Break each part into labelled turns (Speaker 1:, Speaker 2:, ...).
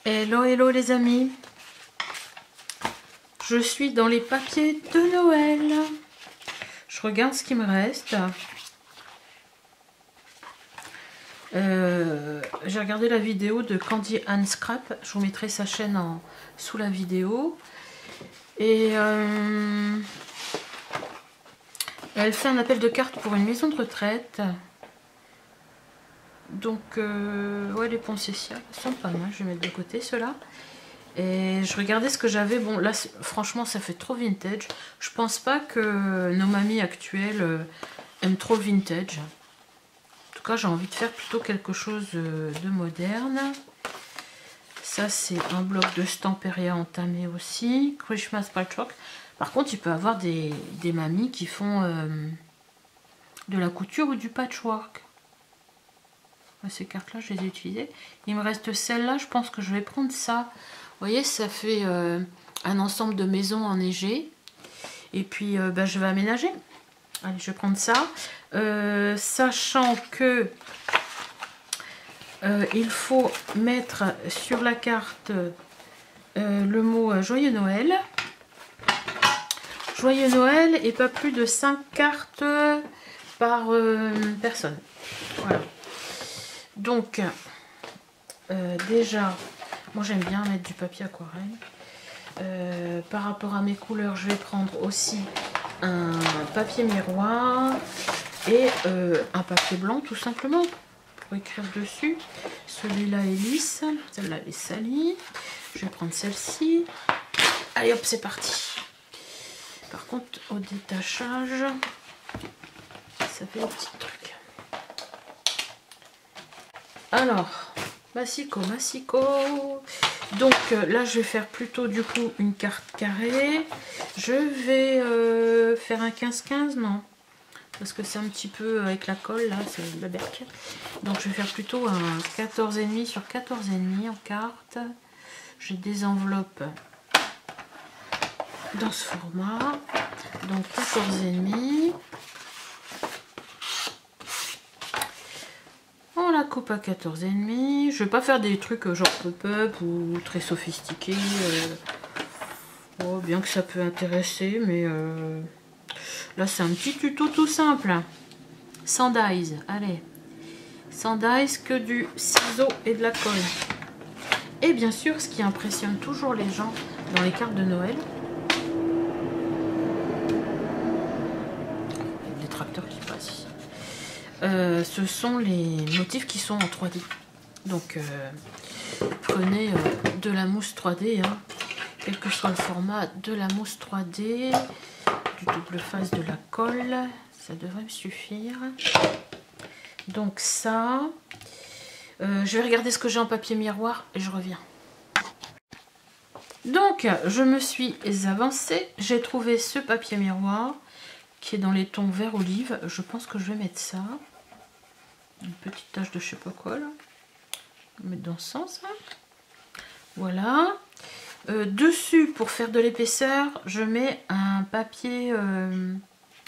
Speaker 1: Hello, hello les amis. Je suis dans les papiers de Noël. Je regarde ce qui me reste. J'ai regardé la vidéo de Candy Ann Scrap. Je vous mettrai sa chaîne sous la vidéo. Et elle fait un appel de cartes pour une maison de retraite. Donc, ouais, les poncetiers sont pas mal. Je vais mettre de côté ceux-là. Et je regardais ce que j'avais. Bon, là, franchement, ça fait trop vintage. Je pense pas que nos mamies actuelles aiment trop le vintage. En tout cas, j'ai envie de faire plutôt quelque chose de moderne. Ça, c'est un bloc de Stamperia entamé aussi. Christmas Patchwork. Par contre, il peut y avoir des mamies qui font de la couture ou du patchwork. Ces cartes-là, je les ai utilisées. Il me reste celle-là. Je pense que je vais prendre ça. Vous voyez, ça fait un ensemble de maisons enneigées. Et puis, je vais aménager. Allez, je vais prendre ça. Sachant que il faut mettre sur la carte le mot Joyeux Noël. Joyeux Noël et pas plus de 5 cartes par personne. Voilà. Donc, déjà, moi j'aime bien mettre du papier aquarelle. Par rapport à mes couleurs, je vais prendre aussi un papier miroir et un papier blanc tout simplement pour écrire dessus. Celui-là est lisse, celle-là est salie. Je vais prendre celle-ci. Allez hop, c'est parti. Par contre, au détachage, ça fait un petit truc. Alors, massico. Donc là, je vais faire plutôt du coup une carte carrée. Je vais faire un 15-15, non? Parce que c'est un petit peu avec la colle, là, c'est la berque. Donc je vais faire plutôt un 14,5 sur 14,5 en carte. J'ai des enveloppes dans ce format. Donc 14,5. On la coupe à 14,5. Je vais pas faire des trucs genre pop-up ou très sophistiqués. Oh, bien que ça peut intéresser, mais là c'est un petit tuto tout simple. Sans dies, allez. Sans dies, que du ciseau et de la colle. Et bien sûr, ce qui impressionne toujours les gens dans les cartes de Noël, des tracteurs qui passent ici. Ce sont les motifs qui sont en 3D. Donc prenez de la mousse 3D, hein, quel que soit le format, de la mousse 3D, du double face, de la colle, ça devrait me suffire. Donc ça, je vais regarder ce que j'ai en papier miroir et je reviens. Donc je me suis avancée, j'ai trouvé ce papier miroir qui est dans les tons vert olive. Je pense que je vais mettre ça. Une petite tache de je sais pas quoi là. Je vais mettre dans ce sens là. Voilà. Dessus, pour faire de l'épaisseur, je mets un papier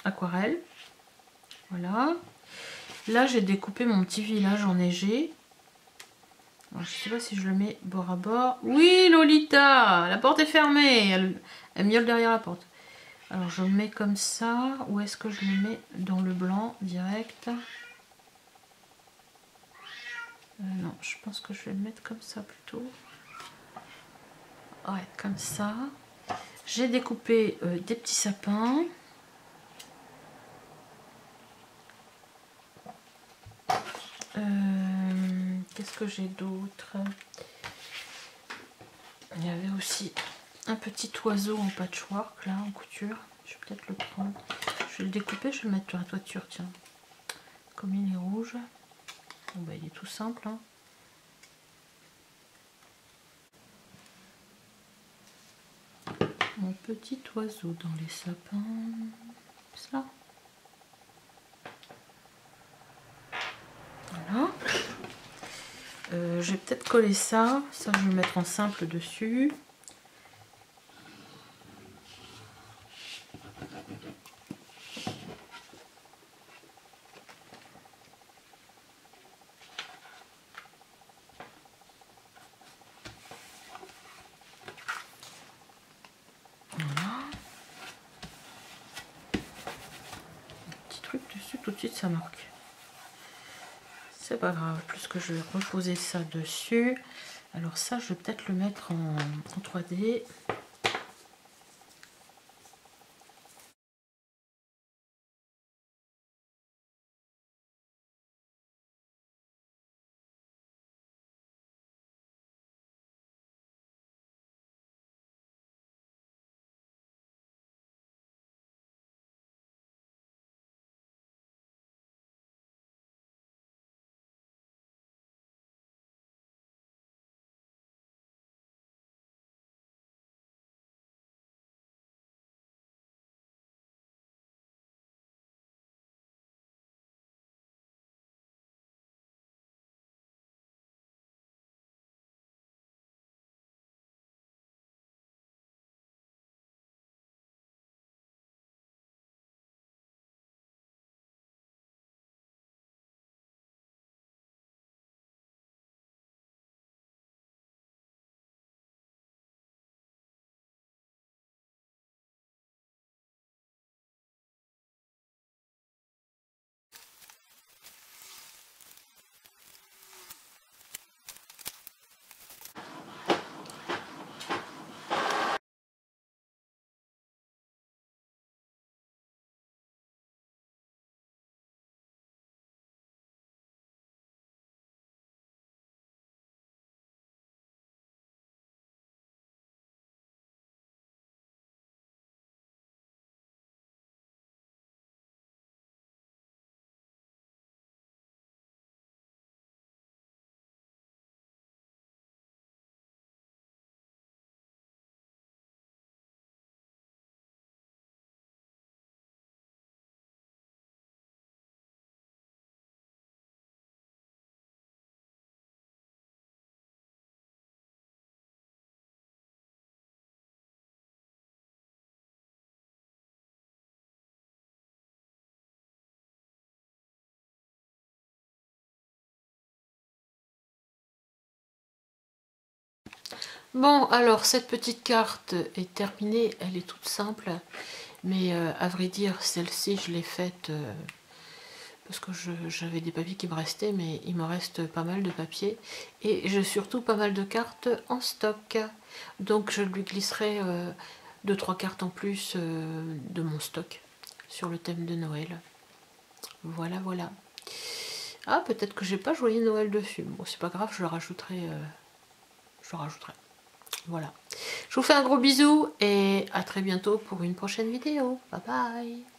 Speaker 1: aquarelle. Voilà. Là, j'ai découpé mon petit village enneigé. Alors, je sais pas si je le mets bord à bord. Oui, Lolita, la porte est fermée. Elle miaule derrière la porte. Alors, je le mets comme ça. Ou est-ce que je le mets dans le blanc direct? Non, je pense que je vais le mettre comme ça plutôt. Ouais, comme ça. J'ai découpé des petits sapins. Qu'est-ce que j'ai d'autre? Il y avait aussi un petit oiseau en patchwork là, en couture. Je vais peut-être le prendre. Je vais le découper, je vais le mettre sur la toiture, tiens. Comme il est rouge. Bon, bah, il est tout simple, hein. Mon petit oiseau dans les sapins. Ça. Voilà. Je vais peut-être coller ça. Ça, je vais le mettre en simple dessus. truc dessus, tout de suite ça marque. C'est pas grave, plus que je vais reposer ça dessus. Alors ça, je vais peut-être le mettre en 3D. Bon, alors cette petite carte est terminée, elle est toute simple, mais à vrai dire, celle-ci je l'ai faite parce que j'avais des papiers qui me restaient, mais il me reste pas mal de papiers et j'ai surtout pas mal de cartes en stock, donc je lui glisserai 2-3 cartes en plus de mon stock sur le thème de Noël. Voilà, voilà. Ah, peut-être que j'ai pas joyeux Noël dessus. Bon, c'est pas grave, je le rajouterai. Voilà. Je vous fais un gros bisou et à très bientôt pour une prochaine vidéo. Bye bye.